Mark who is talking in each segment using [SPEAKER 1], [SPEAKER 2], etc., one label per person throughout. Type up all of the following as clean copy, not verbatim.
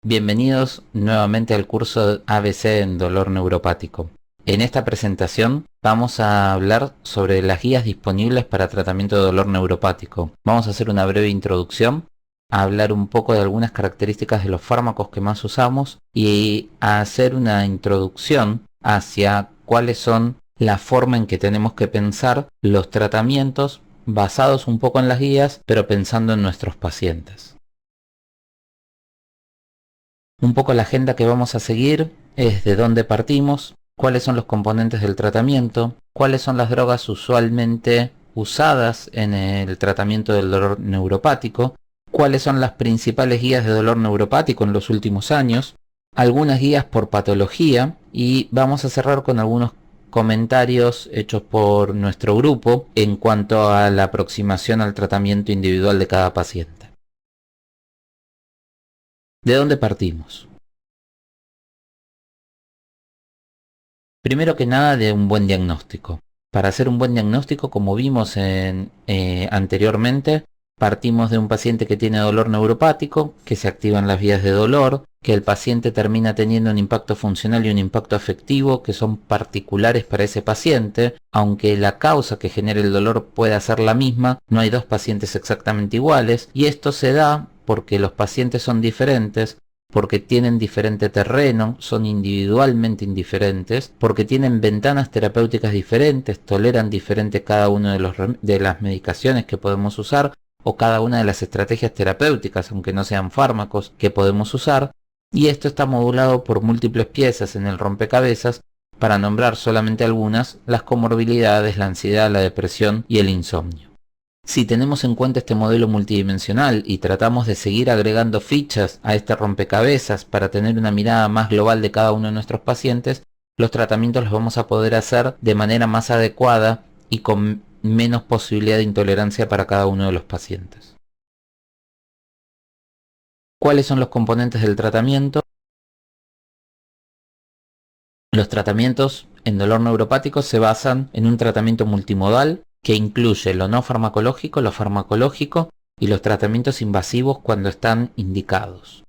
[SPEAKER 1] Bienvenidos nuevamente al curso ABC en dolor neuropático. En esta presentación vamos a hablar sobre las guías disponibles para tratamiento de dolor neuropático. Vamos a hacer una breve introducción, a hablar un poco de algunas características de los fármacos que más usamos y a hacer una introducción hacia cuáles son la forma en que tenemos que pensar los tratamientos basados un poco en las guías, pero pensando en nuestros pacientes. Un poco la agenda que vamos a seguir es de dónde partimos, cuáles son los componentes del tratamiento, cuáles son las drogas usualmente usadas en el tratamiento del dolor neuropático, cuáles son las principales guías de dolor neuropático en los últimos años, algunas guías por patología y vamos a cerrar con algunos comentarios hechos por nuestro grupo en cuanto a la aproximación al tratamiento individual de cada paciente. ¿De dónde partimos? Primero que nada, de un buen diagnóstico. Para hacer un buen diagnóstico, como vimos anteriormente, partimos de un paciente que tiene dolor neuropático, que se activan las vías de dolor, que el paciente termina teniendo un impacto funcional y un impacto afectivo que son particulares para ese paciente. Aunque la causa que genera el dolor pueda ser la misma, no hay dos pacientes exactamente iguales, y esto se da porque los pacientes son diferentes, porque tienen diferente terreno, son individualmente indiferentes, porque tienen ventanas terapéuticas diferentes, toleran diferente cada uno de las medicaciones que podemos usar o cada una de las estrategias terapéuticas, aunque no sean fármacos, que podemos usar, y esto está modulado por múltiples piezas en el rompecabezas, para nombrar solamente algunas: las comorbilidades, la ansiedad, la depresión y el insomnio. Si tenemos en cuenta este modelo multidimensional y tratamos de seguir agregando fichas a este rompecabezas para tener una mirada más global de cada uno de nuestros pacientes, los tratamientos los vamos a poder hacer de manera más adecuada y con menos posibilidad de intolerancia para cada uno de los pacientes. ¿Cuáles son los componentes del tratamiento? Los tratamientos en dolor neuropático se basan en un tratamiento multimodal que incluye lo no farmacológico, lo farmacológico y los tratamientos invasivos cuando están indicados.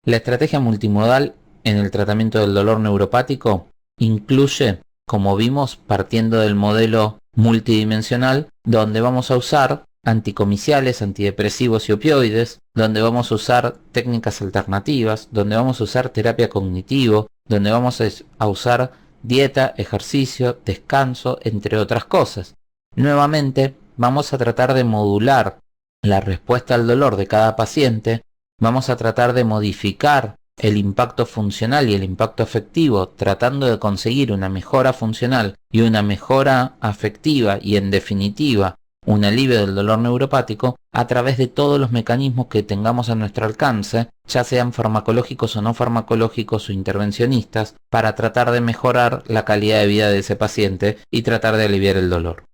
[SPEAKER 1] La estrategia multimodal en el tratamiento del dolor neuropático incluye, como vimos, partiendo del modelo multidimensional, donde vamos a usar anticomiciales, antidepresivos y opioides, donde vamos a usar técnicas alternativas, donde vamos a usar terapia cognitivo, donde vamos a usar dieta, ejercicio, descanso, entre otras cosas. Nuevamente, vamos a tratar de modular la respuesta al dolor de cada paciente, vamos a tratar de modificar el impacto funcional y el impacto afectivo, tratando de conseguir una mejora funcional y una mejora afectiva y, en definitiva, un alivio del dolor neuropático a través de todos los mecanismos que tengamos a nuestro alcance, ya sean farmacológicos o no farmacológicos o intervencionistas, para tratar de mejorar la calidad de vida de ese paciente y tratar de aliviar el dolor.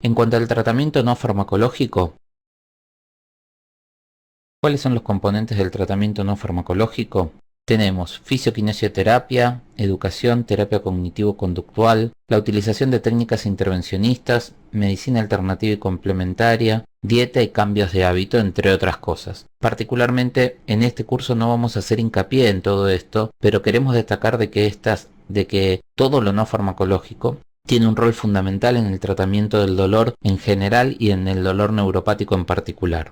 [SPEAKER 1] En cuanto al tratamiento no farmacológico, ¿cuáles son los componentes del tratamiento no farmacológico? Tenemos fisioquinesioterapia, educación, terapia cognitivo-conductual, la utilización de técnicas intervencionistas, medicina alternativa y complementaria, dieta y cambios de hábito, entre otras cosas. Particularmente en este curso no vamos a hacer hincapié en todo esto, pero queremos destacar de que todo lo no farmacológico tiene un rol fundamental en el tratamiento del dolor en general y en el dolor neuropático en particular.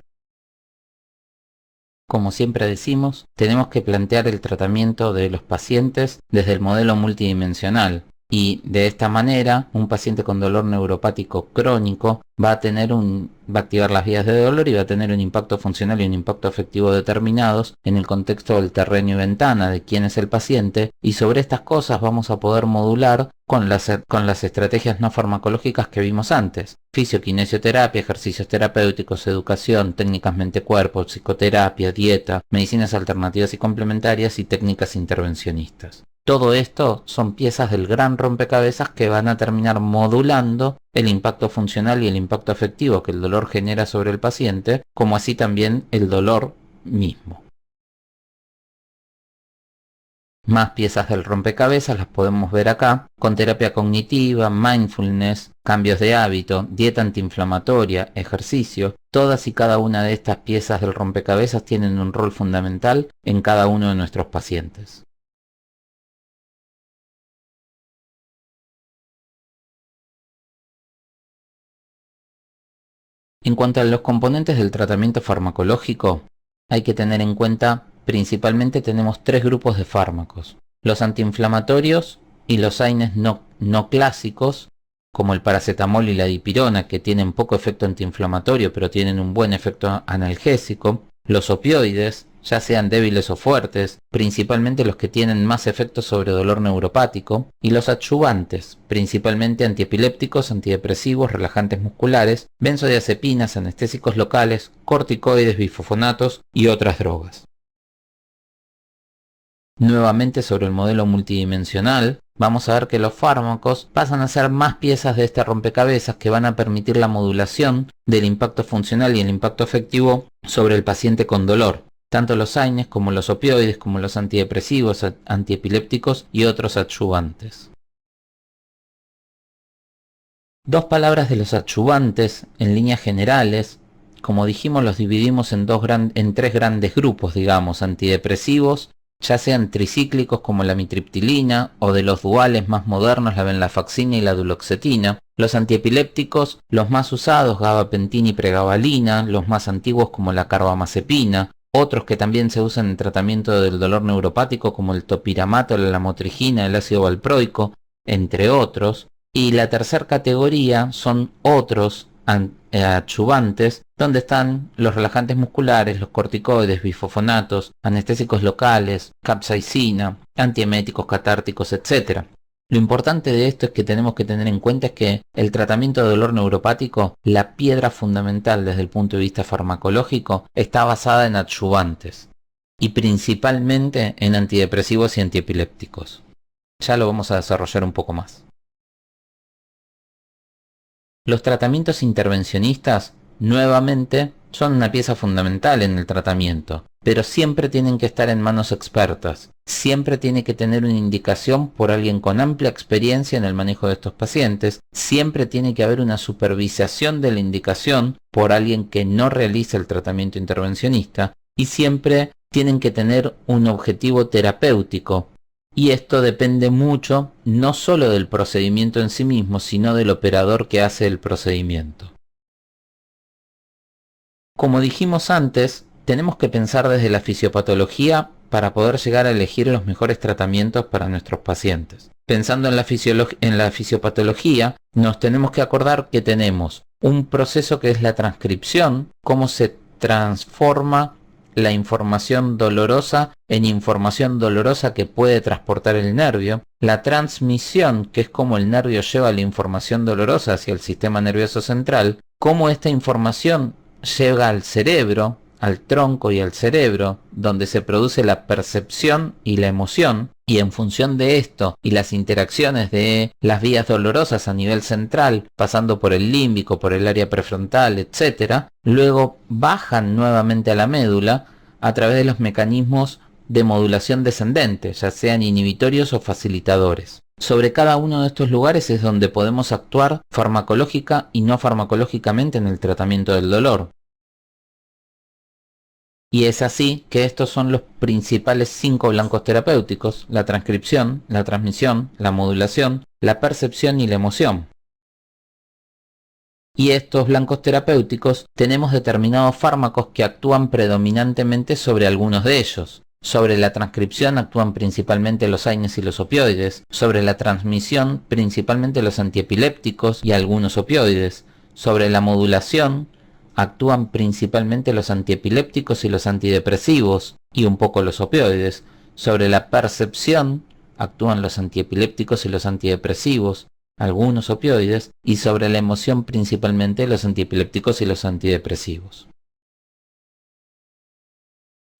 [SPEAKER 1] Como siempre decimos, tenemos que plantear el tratamiento de los pacientes desde el modelo multidimensional, y de esta manera un paciente con dolor neuropático crónico va a activar las vías de dolor y va a tener un impacto funcional y un impacto afectivo determinados en el contexto del terreno y ventana de quién es el paciente, y sobre estas cosas vamos a poder modular con las estrategias no farmacológicas que vimos antes: fisioquinesioterapia, ejercicios terapéuticos, educación, técnicas mente-cuerpo, psicoterapia, dieta, medicinas alternativas y complementarias y técnicas intervencionistas. Todo esto son piezas del gran rompecabezas que van a terminar modulando el impacto funcional y el impacto afectivo que el dolor genera sobre el paciente, como así también el dolor mismo. Más piezas del rompecabezas las podemos ver acá, con terapia cognitiva, mindfulness, cambios de hábito, dieta antiinflamatoria, ejercicio. Todas y cada una de estas piezas del rompecabezas tienen un rol fundamental en cada uno de nuestros pacientes. En cuanto a los componentes del tratamiento farmacológico, hay que tener en cuenta, principalmente tenemos tres grupos de fármacos: los antiinflamatorios y los AINES no clásicos, como el paracetamol y la dipirona, que tienen poco efecto antiinflamatorio pero tienen un buen efecto analgésico; los opioides, ya sean débiles o fuertes, principalmente los que tienen más efecto sobre dolor neuropático; y los adyuvantes, principalmente antiepilépticos, antidepresivos, relajantes musculares, benzodiazepinas, anestésicos locales, corticoides, bifosfonatos y otras drogas. Nuevamente, sobre el modelo multidimensional, vamos a ver que los fármacos pasan a ser más piezas de este rompecabezas que van a permitir la modulación del impacto funcional y el impacto afectivo sobre el paciente con dolor. Tanto los AINES como los opioides, como los antidepresivos, antiepilépticos y otros adyuvantes. Dos palabras de los adyuvantes en líneas generales. Como dijimos, los dividimos en tres grandes grupos, digamos: antidepresivos, ya sean tricíclicos como la mitriptilina, o de los duales más modernos, la venlafaxina y la duloxetina; los antiepilépticos, los más usados, gabapentina y pregabalina; los más antiguos como la carbamazepina; otros que también se usan en tratamiento del dolor neuropático como el topiramato, la lamotrigina, el ácido valproico, entre otros. Y la tercera categoría son otros adyuvantes, donde están los relajantes musculares, los corticoides, bifosfonatos, anestésicos locales, capsaicina, antieméticos, catárticos, etc. Lo importante de esto es que tenemos que tener en cuenta es que el tratamiento de dolor neuropático, la piedra fundamental desde el punto de vista farmacológico, está basada en adyuvantes y principalmente en antidepresivos y antiepilépticos. Ya lo vamos a desarrollar un poco más. Los tratamientos intervencionistas, nuevamente, son una pieza fundamental en el tratamiento, pero siempre tienen que estar en manos expertas. Siempre tiene que tener una indicación por alguien con amplia experiencia en el manejo de estos pacientes. Siempre tiene que haber una supervisación de la indicación por alguien que no realiza el tratamiento intervencionista. Y siempre tienen que tener un objetivo terapéutico. Y esto depende mucho, no solo del procedimiento en sí mismo, sino del operador que hace el procedimiento. Como dijimos antes, tenemos que pensar desde la fisiopatología para poder llegar a elegir los mejores tratamientos para nuestros pacientes. Pensando en la fisiopatología, nos tenemos que acordar que tenemos un proceso que es la transcripción, cómo se transforma la información dolorosa en información dolorosa que puede transportar el nervio; la transmisión, que es como el nervio lleva la información dolorosa hacia el sistema nervioso central; cómo esta información llega al cerebro, al tronco y al cerebro, donde se produce la percepción y la emoción, y en función de esto y las interacciones de las vías dolorosas a nivel central, pasando por el límbico, por el área prefrontal, etc., luego bajan nuevamente a la médula a través de los mecanismos de modulación descendente, ya sean inhibitorios o facilitadores. Sobre cada uno de estos lugares es donde podemos actuar farmacológica y no farmacológicamente en el tratamiento del dolor. Y es así que estos son los principales 5 blancos terapéuticos: la transcripción, la transmisión, la modulación, la percepción y la emoción. Y estos blancos terapéuticos tenemos determinados fármacos que actúan predominantemente sobre algunos de ellos. Sobre la transcripción actúan principalmente los AINES y los opioides. Sobre la transmisión principalmente los antiepilépticos y algunos opioides. Sobre la modulación actúan principalmente los antiepilépticos y los antidepresivos y un poco los opioides. Sobre la percepción actúan los antiepilépticos y los antidepresivos, algunos opioides, y sobre la emoción principalmente los antiepilépticos y los antidepresivos.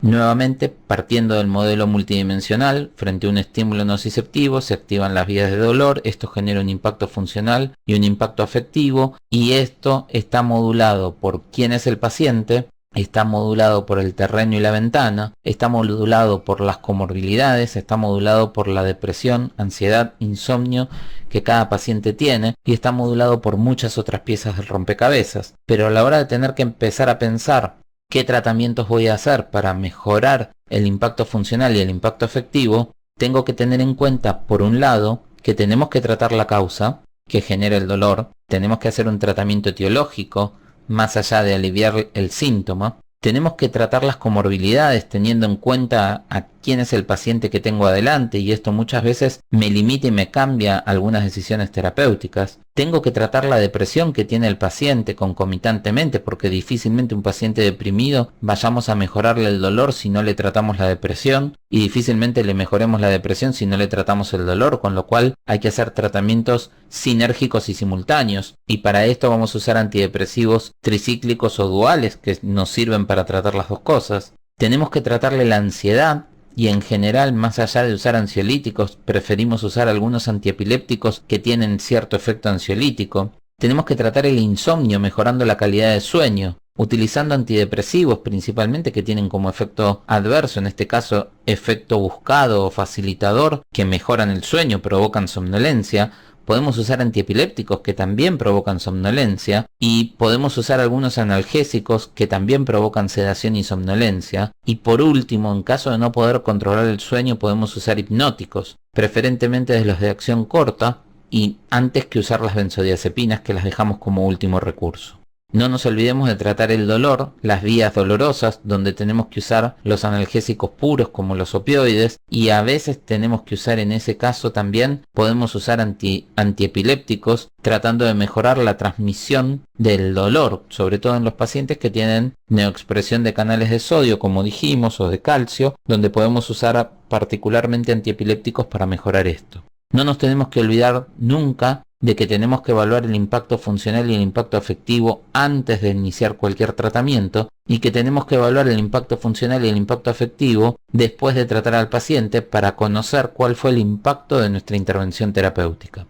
[SPEAKER 1] Nuevamente, partiendo del modelo multidimensional, frente a un estímulo nociceptivo se activan las vías de dolor. Esto genera un impacto funcional y un impacto afectivo, y esto está modulado por quién es el paciente, está modulado por el terreno y la ventana, está modulado por las comorbilidades, está modulado por la depresión, ansiedad, insomnio que cada paciente tiene y está modulado por muchas otras piezas del rompecabezas. Pero a la hora de tener que empezar a pensar qué tratamientos voy a hacer para mejorar el impacto funcional y el impacto afectivo, tengo que tener en cuenta, por un lado, que tenemos que tratar la causa que genera el dolor, tenemos que hacer un tratamiento etiológico, más allá de aliviar el síntoma. Tenemos que tratar las comorbilidades teniendo en cuenta a quién es el paciente que tengo adelante, y esto muchas veces me limita y me cambia algunas decisiones terapéuticas. Tengo que tratar la depresión que tiene el paciente concomitantemente, porque difícilmente un paciente deprimido vayamos a mejorarle el dolor si no le tratamos la depresión, y difícilmente le mejoremos la depresión si no le tratamos el dolor, con lo cual hay que hacer tratamientos sinérgicos y simultáneos, y para esto vamos a usar antidepresivos tricíclicos o duales que nos sirven para tratar las dos cosas. Tenemos que tratarle la ansiedad, y en general, más allá de usar ansiolíticos, preferimos usar algunos antiepilépticos que tienen cierto efecto ansiolítico. Tenemos que tratar el insomnio mejorando la calidad de sueño, utilizando antidepresivos principalmente que tienen como efecto adverso, en este caso efecto buscado o facilitador, que mejoran el sueño, provocan somnolencia. Podemos usar antiepilépticos que también provocan somnolencia, y podemos usar algunos analgésicos que también provocan sedación y somnolencia. Y por último, en caso de no poder controlar el sueño, podemos usar hipnóticos, preferentemente de los de acción corta, y antes que usar las benzodiazepinas, que las dejamos como último recurso. No nos olvidemos de tratar el dolor, las vías dolorosas, donde tenemos que usar los analgésicos puros como los opioides, y a veces tenemos que usar, en ese caso también podemos usar antiepilépticos, tratando de mejorar la transmisión del dolor, sobre todo en los pacientes que tienen neoexpresión de canales de sodio, como dijimos, o de calcio, donde podemos usar particularmente antiepilépticos para mejorar esto. No nos tenemos que olvidar nunca de que tenemos que evaluar el impacto funcional y el impacto afectivo antes de iniciar cualquier tratamiento, y que tenemos que evaluar el impacto funcional y el impacto afectivo después de tratar al paciente para conocer cuál fue el impacto de nuestra intervención terapéutica.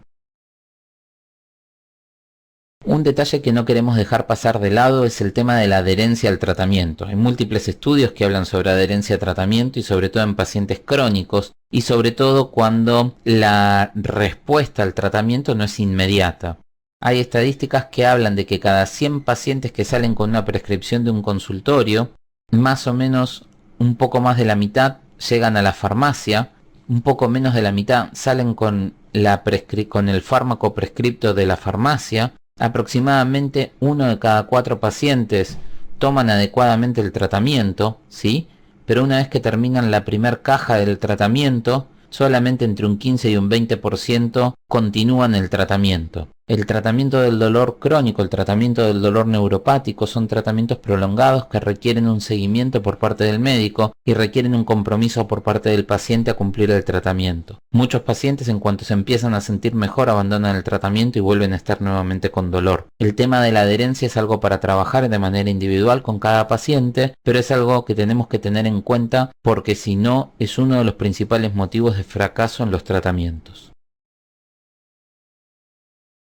[SPEAKER 1] Un detalle que no queremos dejar pasar de lado es el tema de la adherencia al tratamiento. Hay múltiples estudios que hablan sobre adherencia a tratamiento, y sobre todo en pacientes crónicos, y sobre todo cuando la respuesta al tratamiento no es inmediata. Hay estadísticas que hablan de que cada 100 pacientes que salen con una prescripción de un consultorio, más o menos un poco más de la mitad llegan a la farmacia, un poco menos de la mitad salen con el fármaco prescripto de la farmacia. Aproximadamente 1 de cada 4 pacientes toman adecuadamente el tratamiento, ¿sí? Pero una vez que terminan la primer caja del tratamiento, solamente entre un 15 y un 20% continúan el tratamiento. El tratamiento del dolor crónico, el tratamiento del dolor neuropático son tratamientos prolongados que requieren un seguimiento por parte del médico y requieren un compromiso por parte del paciente a cumplir el tratamiento. Muchos pacientes, en cuanto se empiezan a sentir mejor, abandonan el tratamiento y vuelven a estar nuevamente con dolor. El tema de la adherencia es algo para trabajar de manera individual con cada paciente, pero es algo que tenemos que tener en cuenta, porque si no, es uno de los principales motivos de fracaso en los tratamientos.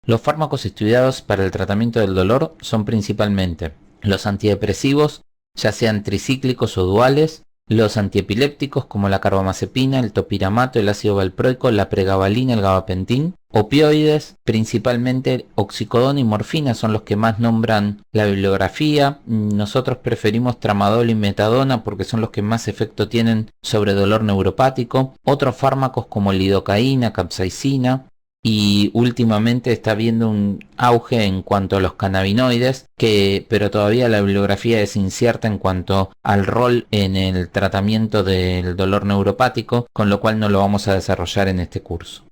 [SPEAKER 1] Los fármacos estudiados para el tratamiento del dolor son principalmente los antidepresivos, ya sean tricíclicos o duales, los antiepilépticos como la carbamazepina, el topiramato, el ácido valproico, la pregabalina, el gabapentin, opioides, principalmente oxicodona y morfina son los que más nombran la bibliografía. Nosotros preferimos tramadol y metadona porque son los que más efecto tienen sobre dolor neuropático. Otros fármacos como lidocaína, capsaicina. Y últimamente está habiendo un auge en cuanto a los cannabinoides, pero todavía la bibliografía es incierta en cuanto al rol en el tratamiento del dolor neuropático, con lo cual no lo vamos a desarrollar en este curso.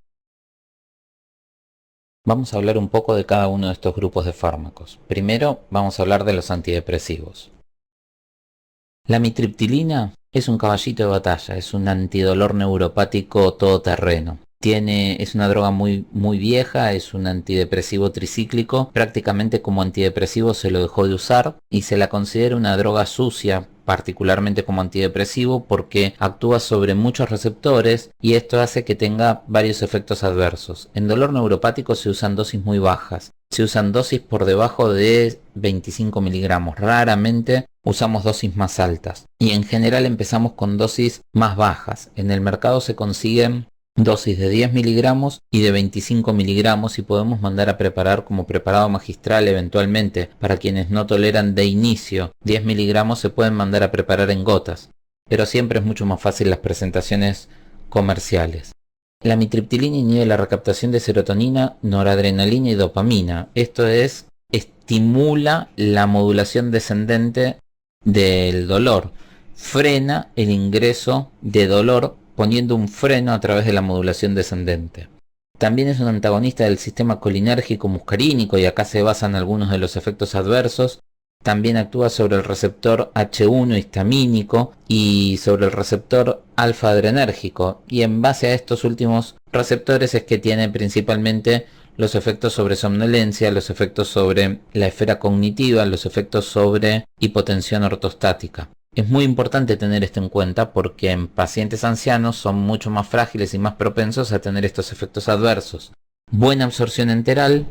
[SPEAKER 1] Vamos a hablar un poco de cada uno de estos grupos de fármacos. Primero vamos a hablar de los antidepresivos. La amitriptilina es un caballito de batalla, es un antidolor neuropático todoterreno. Es una droga muy vieja, es un antidepresivo tricíclico, prácticamente como antidepresivo se lo dejó de usar y se la considera una droga sucia, particularmente como antidepresivo, porque actúa sobre muchos receptores y esto hace que tenga varios efectos adversos. En dolor neuropático se usan dosis muy bajas, se usan dosis por debajo de 25 miligramos, raramente usamos dosis más altas y en general empezamos con dosis más bajas. En el mercado se consiguen dosis de 10 miligramos y de 25 miligramos y podemos mandar a preparar como preparado magistral eventualmente. Para quienes no toleran de inicio 10 miligramos se pueden mandar a preparar en gotas, pero siempre es mucho más fácil las presentaciones comerciales. La amitriptilina inhibe la recaptación de serotonina, noradrenalina y dopamina. Esto es, estimula la modulación descendente del dolor, frena el ingreso de dolor poniendo un freno a través de la modulación descendente. También es un antagonista del sistema colinérgico muscarínico y acá se basan algunos de los efectos adversos. También actúa sobre el receptor H1 histamínico y sobre el receptor alfa adrenérgico, y en base a estos últimos receptores es que tiene principalmente los efectos sobre somnolencia, los efectos sobre la esfera cognitiva, los efectos sobre hipotensión ortostática. Es muy importante tener esto en cuenta porque en pacientes ancianos son mucho más frágiles y más propensos a tener estos efectos adversos. Buena absorción enteral,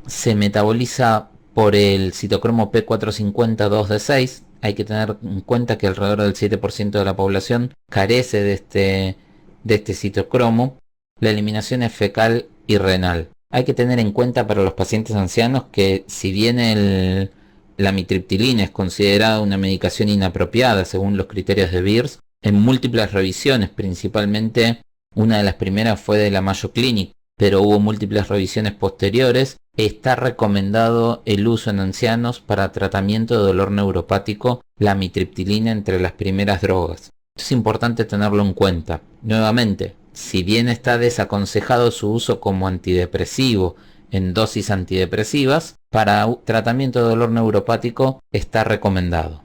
[SPEAKER 1] se metaboliza por el citocromo P450-2D6. Hay que tener en cuenta que alrededor del 7% de la población carece de este citocromo. La eliminación es fecal y renal. Hay que tener en cuenta para los pacientes ancianos que si bien la amitriptilina es considerada una medicación inapropiada según los criterios de Beers, en múltiples revisiones, principalmente una de las primeras fue de la Mayo Clinic, pero hubo múltiples revisiones posteriores, está recomendado el uso en ancianos para tratamiento de dolor neuropático, la amitriptilina entre las primeras drogas. Es importante tenerlo en cuenta. Nuevamente, si bien está desaconsejado su uso como antidepresivo en dosis antidepresivas, para tratamiento de dolor neuropático está recomendado.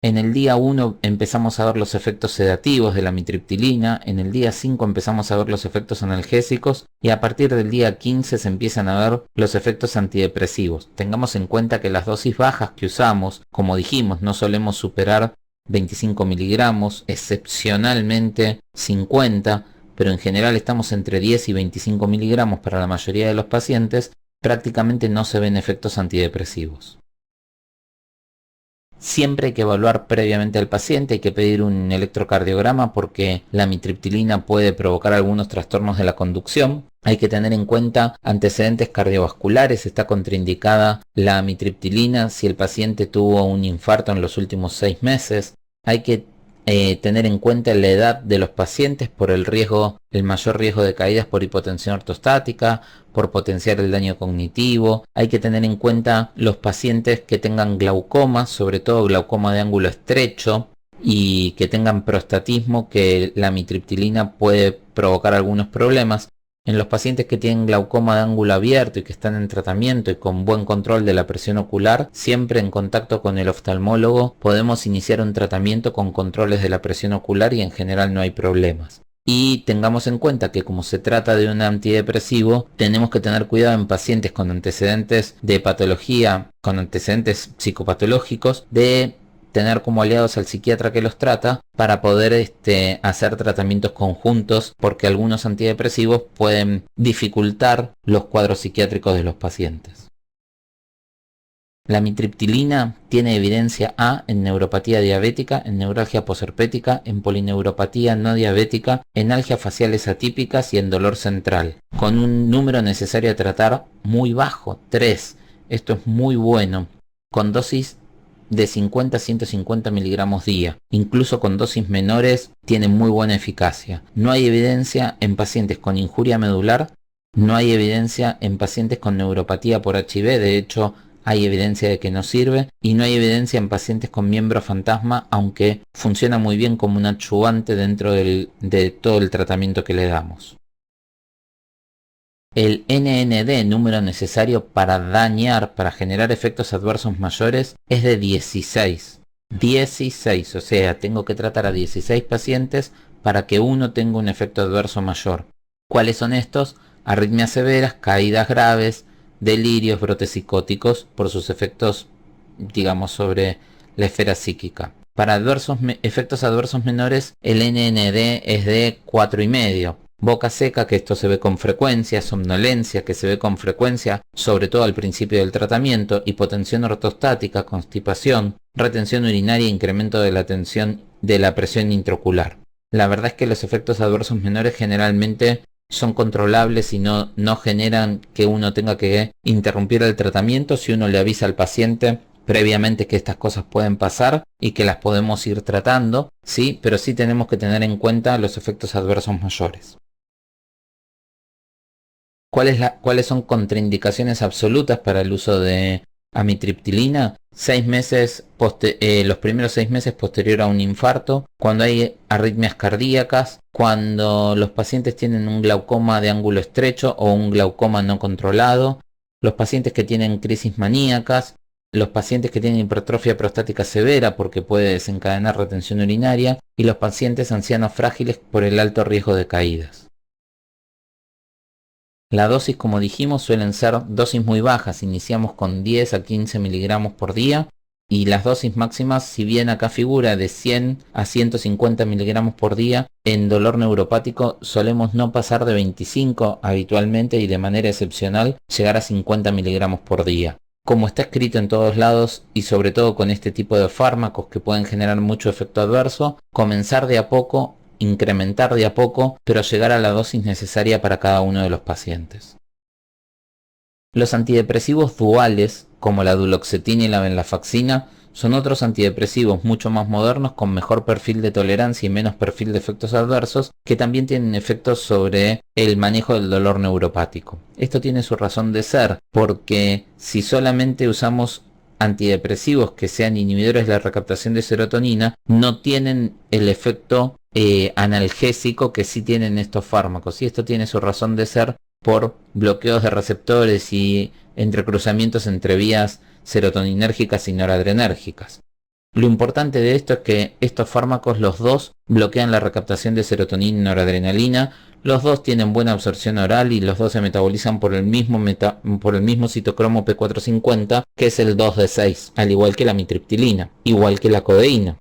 [SPEAKER 1] En el día 1 empezamos a ver los efectos sedativos de la amitriptilina, en el día 5 empezamos a ver los efectos analgésicos y a partir del día 15 se empiezan a ver los efectos antidepresivos. Tengamos en cuenta que las dosis bajas que usamos, como dijimos, no solemos superar 25 miligramos, excepcionalmente 50, pero en general estamos entre 10 y 25 miligramos para la mayoría de los pacientes, prácticamente no se ven efectos antidepresivos. Siempre hay que evaluar previamente al paciente, hay que pedir un electrocardiograma porque la amitriptilina puede provocar algunos trastornos de la conducción. Hay que tener en cuenta antecedentes cardiovasculares, está contraindicada la amitriptilina si el paciente tuvo un infarto en los últimos 6 meses. Hay que tener en cuenta la edad de los pacientes por el mayor riesgo de caídas por hipotensión ortostática, por potenciar el daño cognitivo. Hay que tener en cuenta los pacientes que tengan glaucoma, sobre todo glaucoma de ángulo estrecho, y que tengan prostatismo, que la amitriptilina puede provocar algunos problemas. En los pacientes que tienen glaucoma de ángulo abierto y que están en tratamiento y con buen control de la presión ocular, siempre en contacto con el oftalmólogo podemos iniciar un tratamiento con controles de la presión ocular y en general no hay problemas. Y tengamos en cuenta que como se trata de un antidepresivo, tenemos que tener cuidado en pacientes con antecedentes de patología, con antecedentes psicopatológicos, de tener como aliados al psiquiatra que los trata para poder hacer tratamientos conjuntos, porque algunos antidepresivos pueden dificultar los cuadros psiquiátricos de los pacientes. La amitriptilina tiene evidencia A en neuropatía diabética, en neuralgia posherpética, en polineuropatía no diabética, en algias faciales atípicas y en dolor central, con un número necesario a tratar muy bajo, 3. Esto es muy bueno, con dosis de 50 a 150 miligramos día. Incluso con dosis menores tiene muy buena eficacia. No hay evidencia en pacientes con injuria medular, no hay evidencia en pacientes con neuropatía por HIV, de hecho hay evidencia de que no sirve, y no hay evidencia en pacientes con miembro fantasma, aunque funciona muy bien como un adyuvante dentro de todo el tratamiento que le damos. El NND, número necesario para generar efectos adversos mayores, es de 16. 16, o sea, tengo que tratar a 16 pacientes para que uno tenga un efecto adverso mayor. ¿Cuáles son estos? Arritmias severas, caídas graves, delirios, brotes psicóticos, por sus efectos, digamos, sobre la esfera psíquica. Para efectos adversos menores, el NND es de 4,5. boca seca, que esto se ve con frecuencia, somnolencia, que se ve con frecuencia, sobre todo al principio del tratamiento, hipotensión ortostática, constipación, retención urinaria e incremento de la tensión de la presión intraocular. La verdad es que los efectos adversos menores generalmente son controlables y no generan que uno tenga que interrumpir el tratamiento si uno le avisa al paciente previamente que estas cosas pueden pasar y que las podemos ir tratando, sí, pero sí tenemos que tener en cuenta los efectos adversos mayores. ¿Cuáles son contraindicaciones absolutas para el uso de amitriptilina? Los primeros 6 meses posterior a un infarto, cuando hay arritmias cardíacas, cuando los pacientes tienen un glaucoma de ángulo estrecho o un glaucoma no controlado, los pacientes que tienen crisis maníacas, los pacientes que tienen hipertrofia prostática severa porque puede desencadenar retención urinaria y los pacientes ancianos frágiles por el alto riesgo de caídas. La dosis, como dijimos, suelen ser dosis muy bajas. Iniciamos con 10 a 15 miligramos por día y las dosis máximas, si bien acá figura de 100 a 150 miligramos por día, en dolor neuropático solemos no pasar de 25 habitualmente y de manera excepcional llegar a 50 miligramos por día. Como está escrito en todos lados y sobre todo con este tipo de fármacos que pueden generar mucho efecto adverso, comenzar de a poco, incrementar de a poco, pero llegar a la dosis necesaria para cada uno de los pacientes. Los antidepresivos duales, como la duloxetina y la venlafaxina, son otros antidepresivos mucho más modernos con mejor perfil de tolerancia y menos perfil de efectos adversos que también tienen efectos sobre el manejo del dolor neuropático. Esto tiene su razón de ser porque si solamente usamos antidepresivos que sean inhibidores de la recaptación de serotonina, no tienen el efecto analgésico que sí tienen estos fármacos, y esto tiene su razón de ser por bloqueos de receptores y entrecruzamientos entre vías serotoninérgicas y noradrenérgicas. Lo importante de esto es que estos fármacos, los dos, bloquean la recaptación de serotonina y noradrenalina, los dos tienen buena absorción oral y los dos se metabolizan por el mismo citocromo P450, que es el 2D6, al igual que la amitriptilina, igual que la codeína.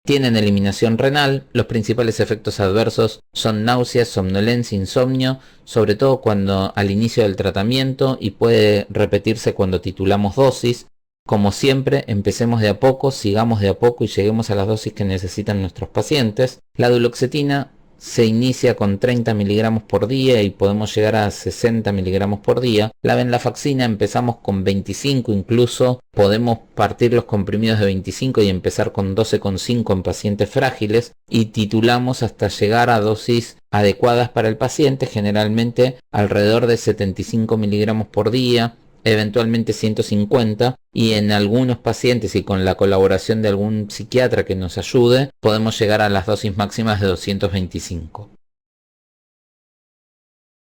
[SPEAKER 1] Tienen eliminación renal, los principales efectos adversos son náuseas, somnolencia, insomnio, sobre todo cuando al inicio del tratamiento y puede repetirse cuando titulamos dosis. Como siempre, empecemos de a poco, sigamos de a poco y lleguemos a las dosis que necesitan nuestros pacientes. La duloxetina se inicia con 30 miligramos por día y podemos llegar a 60 miligramos por día. La venlafaxina empezamos con 25, incluso podemos partir los comprimidos de 25 y empezar con 12,5 en pacientes frágiles y titulamos hasta llegar a dosis adecuadas para el paciente, generalmente alrededor de 75 miligramos por día, eventualmente 150, y en algunos pacientes y con la colaboración de algún psiquiatra que nos ayude, podemos llegar a las dosis máximas de 225.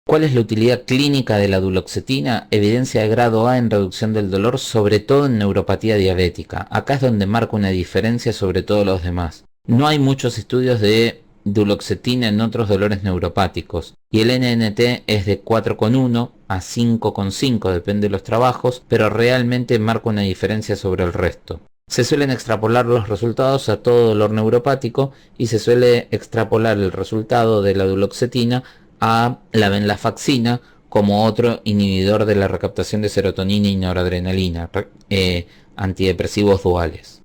[SPEAKER 1] ¿Cuál es la utilidad clínica de la duloxetina? Evidencia de grado A en reducción del dolor, sobre todo en neuropatía diabética. Acá es donde marca una diferencia sobre todos los demás. No hay muchos estudios de duloxetina en otros dolores neuropáticos y el NNT es de 4,1 a 5,5, depende de los trabajos, pero realmente marca una diferencia sobre el resto. Se suelen extrapolar los resultados a todo dolor neuropático y se suele extrapolar el resultado de la duloxetina a la venlafaxina como otro inhibidor de la recaptación de serotonina y noradrenalina, antidepresivos duales.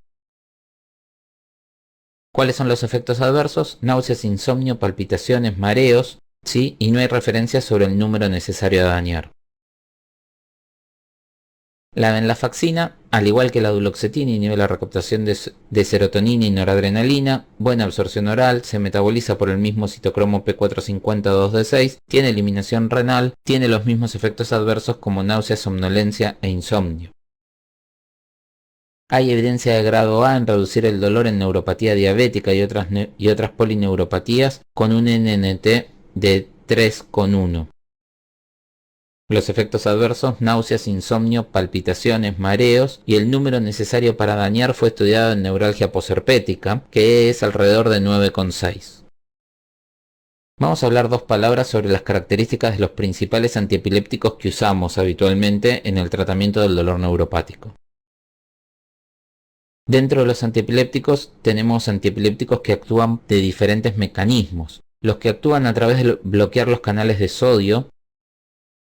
[SPEAKER 1] ¿Cuáles son los efectos adversos? Náuseas, insomnio, palpitaciones, mareos, ¿sí? Y no hay referencia sobre el número necesario a dañar. La venlafaxina, al igual que la duloxetina, inhibe la recaptación de serotonina y noradrenalina, buena absorción oral, se metaboliza por el mismo citocromo P450-2D6, tiene eliminación renal, tiene los mismos efectos adversos como náuseas, somnolencia e insomnio. Hay evidencia de grado A en reducir el dolor en neuropatía diabética y otras polineuropatías con un NNT de 3,1. Los efectos adversos, náuseas, insomnio, palpitaciones, mareos y el número necesario para dañar fue estudiado en neuralgia posherpética, que es alrededor de 9,6. Vamos a hablar dos palabras sobre las características de los principales antiepilépticos que usamos habitualmente en el tratamiento del dolor neuropático. Dentro de los antiepilépticos tenemos antiepilépticos que actúan de diferentes mecanismos. Los que actúan a través de bloquear los canales de sodio,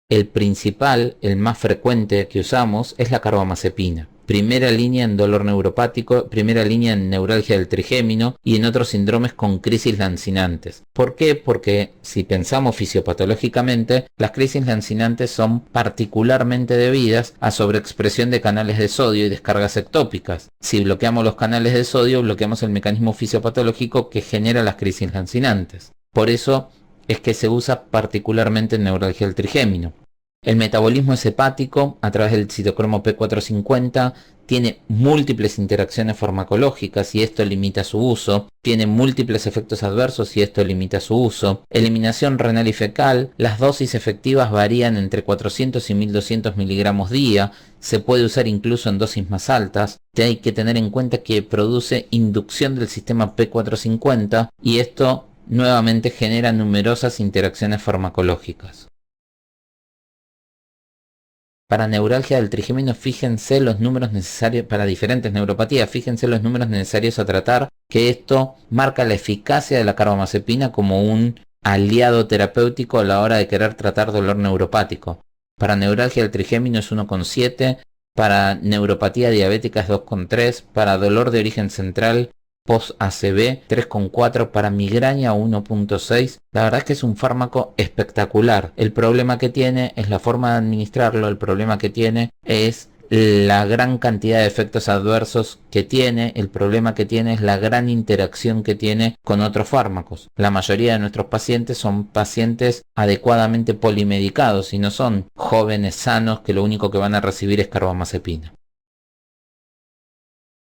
[SPEAKER 1] el principal, el más frecuente que usamos es la carbamazepina. Primera línea en dolor neuropático, primera línea en neuralgia del trigémino y en otros síndromes con crisis lancinantes. ¿Por qué? Porque si pensamos fisiopatológicamente, las crisis lancinantes son particularmente debidas a sobreexpresión de canales de sodio y descargas ectópicas. Si bloqueamos los canales de sodio, bloqueamos el mecanismo fisiopatológico que genera las crisis lancinantes. Por eso es que se usa particularmente en neuralgia del trigémino. El metabolismo es hepático a través del citocromo P450, tiene múltiples interacciones farmacológicas y esto limita su uso, tiene múltiples efectos adversos y esto limita su uso. Eliminación renal y fecal, las dosis efectivas varían entre 400 y 1200 miligramos día, se puede usar incluso en dosis más altas. Hay que tener en cuenta que produce inducción del sistema P450 y esto nuevamente genera numerosas interacciones farmacológicas. Para neuralgia del trigémino, fíjense los números necesarios, para diferentes neuropatías, fíjense los números necesarios a tratar, que esto marca la eficacia de la carbamazepina como un aliado terapéutico a la hora de querer tratar dolor neuropático. Para neuralgia del trigémino es 1,7, para neuropatía diabética es 2,3, para dolor de origen central post-ACV 3,4, para migraña 1,6. La verdad es que es un fármaco espectacular. El problema que tiene es la forma de administrarlo, el problema que tiene es la gran cantidad de efectos adversos que tiene, el problema que tiene es la gran interacción que tiene con otros fármacos. La mayoría de nuestros pacientes son pacientes adecuadamente polimedicados y no son jóvenes sanos que lo único que van a recibir es carbamazepina.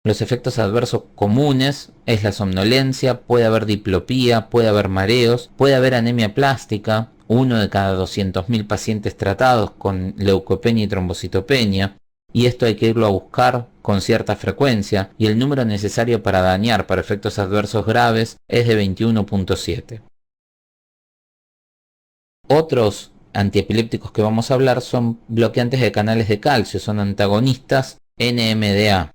[SPEAKER 1] Los efectos adversos comunes es la somnolencia, puede haber diplopía, puede haber mareos, puede haber anemia plástica, 1 de cada 200.000 pacientes tratados con leucopenia y trombocitopenia, y esto hay que irlo a buscar con cierta frecuencia, y el número necesario para dañar para efectos adversos graves es de 21,7. Otros antiepilépticos que vamos a hablar son bloqueantes de canales de calcio, son antagonistas NMDA.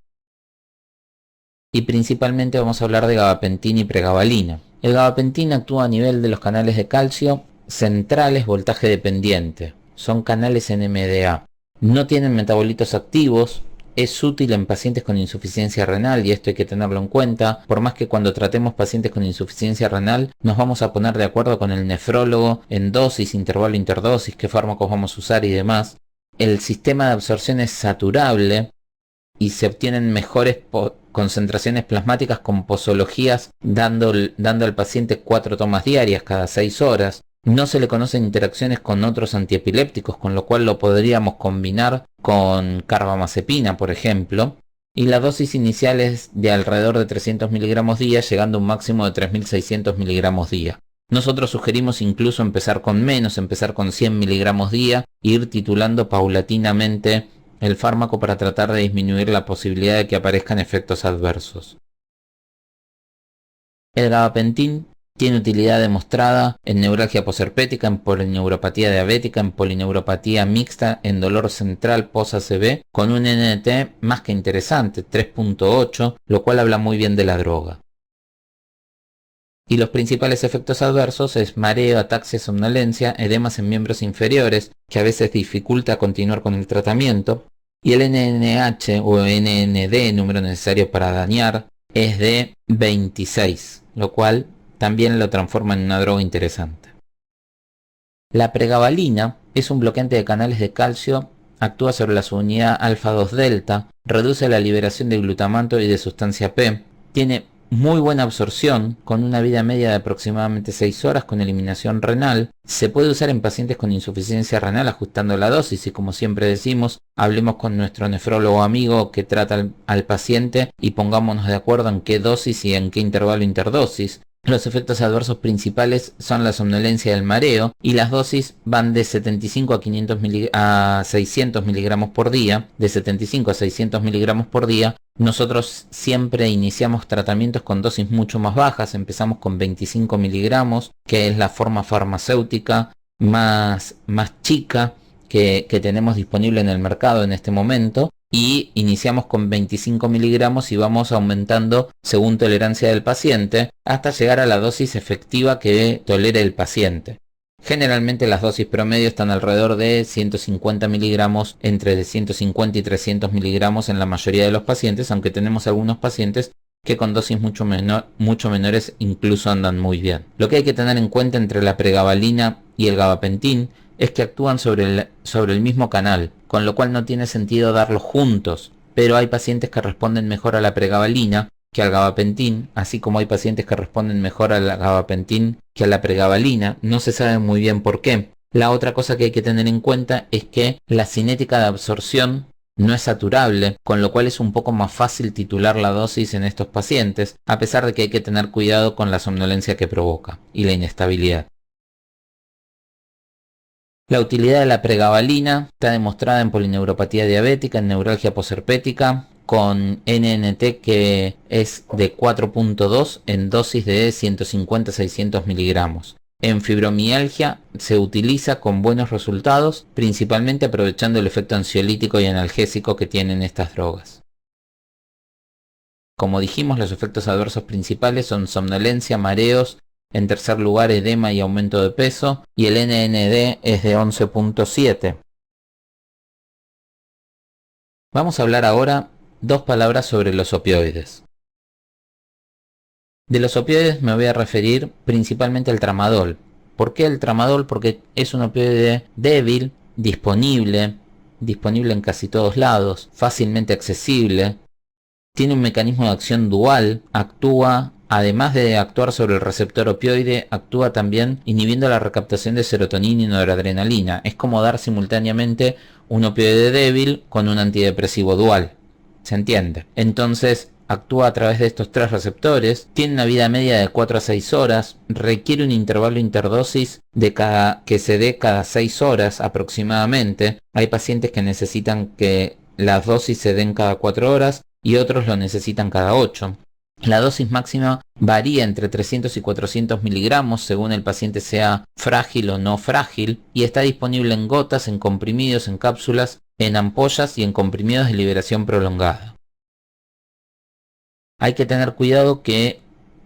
[SPEAKER 1] Y principalmente vamos a hablar de gabapentina y pregabalina. El gabapentina actúa a nivel de los canales de calcio centrales voltaje dependiente. Son canales NMDA. No tienen metabolitos activos. Es útil en pacientes con insuficiencia renal y esto hay que tenerlo en cuenta. Por más que cuando tratemos pacientes con insuficiencia renal nos vamos a poner de acuerdo con el nefrólogo en dosis, intervalo, interdosis, qué fármacos vamos a usar y demás. El sistema de absorción es saturable y se obtienen mejores concentraciones plasmáticas con posologías dando al paciente 4 tomas diarias cada 6 horas. No se le conocen interacciones con otros antiepilépticos, con lo cual lo podríamos combinar con carbamazepina, por ejemplo. Y la dosis inicial es de alrededor de 300 miligramos día, llegando a un máximo de 3.600 miligramos día. Nosotros sugerimos incluso empezar con menos, empezar con 100 miligramos día, e ir titulando paulatinamente el fármaco para tratar de disminuir la posibilidad de que aparezcan efectos adversos. El gabapentin tiene utilidad demostrada en neuralgia posherpética, en polineuropatía diabética, en polineuropatía mixta, en dolor central post-ACV, con un NNT más que interesante, 3,8, lo cual habla muy bien de la droga. Y los principales efectos adversos es mareo, ataxia, somnolencia, edemas en miembros inferiores, que a veces dificulta continuar con el tratamiento. Y el NNH o NND, número necesario para dañar, es de 26, lo cual también lo transforma en una droga interesante. La pregabalina es un bloqueante de canales de calcio, actúa sobre la subunidad alfa-2 delta, reduce la liberación de glutamato y de sustancia P, tiene muy buena absorción, con una vida media de aproximadamente 6 horas con eliminación renal. Se puede usar en pacientes con insuficiencia renal ajustando la dosis y, como siempre decimos, hablemos con nuestro nefrólogo amigo que trata al paciente y pongámonos de acuerdo en qué dosis y en qué intervalo interdosis. Los efectos adversos principales son la somnolencia y el mareo, y las dosis van de 75 a 600 miligramos por día, de 75 a 600 miligramos por día. Nosotros siempre iniciamos tratamientos con dosis mucho más bajas, empezamos con 25 miligramos, que es la forma farmacéutica más chica que tenemos disponible en el mercado en este momento, y iniciamos con 25 miligramos y vamos aumentando según tolerancia del paciente hasta llegar a la dosis efectiva que tolere el paciente. Generalmente las dosis promedio están alrededor de 150 miligramos, entre 150 y 300 miligramos en la mayoría de los pacientes, aunque tenemos algunos pacientes que con dosis mucho menores incluso andan muy bien. Lo que hay que tener en cuenta entre la pregabalina y el gabapentin es que actúan sobre el mismo canal, con lo cual no tiene sentido darlos juntos, pero hay pacientes que responden mejor a la pregabalina que al gabapentin, así como hay pacientes que responden mejor al gabapentin que a la pregabalina. No se sabe muy bien por qué. La otra cosa que hay que tener en cuenta es que la cinética de absorción no es saturable, con lo cual es un poco más fácil titular la dosis en estos pacientes, a pesar de que hay que tener cuidado con la somnolencia que provoca y la inestabilidad. La utilidad de la pregabalina está demostrada en polineuropatía diabética, en neuralgia posherpética, con NNT que es de 4.2 en dosis de 150-600 miligramos. En fibromialgia se utiliza con buenos resultados, principalmente aprovechando el efecto ansiolítico y analgésico que tienen estas drogas. Como dijimos, los efectos adversos principales son somnolencia, mareos, en tercer lugar edema y aumento de peso, y el NND es de 11.7. Vamos a hablar ahora dos palabras sobre los opioides. De los opioides me voy a referir principalmente al tramadol. ¿Por qué el tramadol? Porque es un opioide débil, disponible en casi todos lados, fácilmente accesible, tiene un mecanismo de acción dual, actúa, además de actuar sobre el receptor opioide, actúa también inhibiendo la recaptación de serotonina y noradrenalina. Es como dar simultáneamente un opioide débil con un antidepresivo dual. ¿Se entiende? Entonces, actúa a través de estos tres receptores, tiene una vida media de 4 a 6 horas, requiere un intervalo interdosis que se dé cada 6 horas aproximadamente. Hay pacientes que necesitan que las dosis se den cada 4 horas y otros lo necesitan cada 8. La dosis máxima varía entre 300 y 400 miligramos según el paciente sea frágil o no frágil y está disponible en gotas, en comprimidos, en cápsulas, en ampollas y en comprimidos de liberación prolongada. Hay que tener cuidado que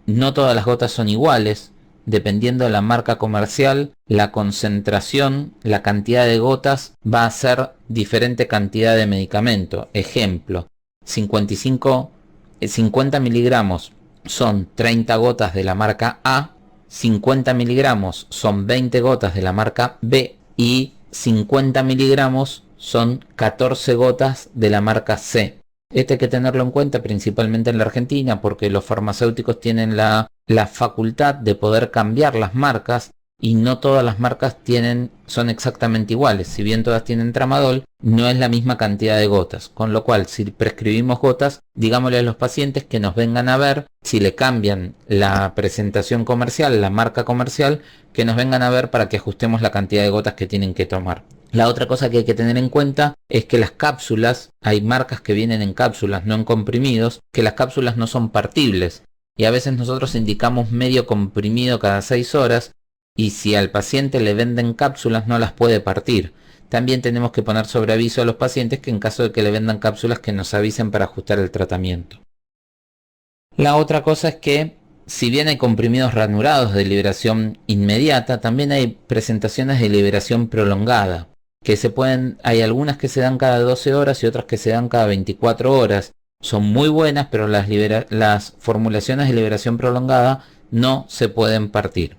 [SPEAKER 1] no todas las gotas son iguales. Dependiendo de la marca comercial, la concentración, la cantidad de gotas va a ser diferente cantidad de medicamento. Ejemplo, 50 miligramos son 30 gotas de la marca A, 50 miligramos son 20 gotas de la marca B y 50 miligramos son 14 gotas de la marca C. Esto hay que tenerlo en cuenta principalmente en la Argentina porque los farmacéuticos tienen la facultad de poder cambiar las marcas y no todas las marcas son exactamente iguales. Si bien todas tienen tramadol, no es la misma cantidad de gotas. Con lo cual, si prescribimos gotas, digámosle a los pacientes que nos vengan a ver, si le cambian la presentación comercial, la marca comercial, que nos vengan a ver para que ajustemos la cantidad de gotas que tienen que tomar. La otra cosa que hay que tener en cuenta es que las cápsulas, hay marcas que vienen en cápsulas, no en comprimidos, que las cápsulas no son partibles. Y a veces nosotros indicamos medio comprimido cada 6 horas y si al paciente le venden cápsulas no las puede partir. También tenemos que poner sobre aviso a los pacientes que en caso de que le vendan cápsulas que nos avisen para ajustar el tratamiento. La otra cosa es que si bien hay comprimidos ranurados de liberación inmediata, también hay presentaciones de liberación prolongada. Hay algunas que se dan cada 12 horas y otras que se dan cada 24 horas. Son muy buenas, pero las formulaciones de liberación prolongada no se pueden partir.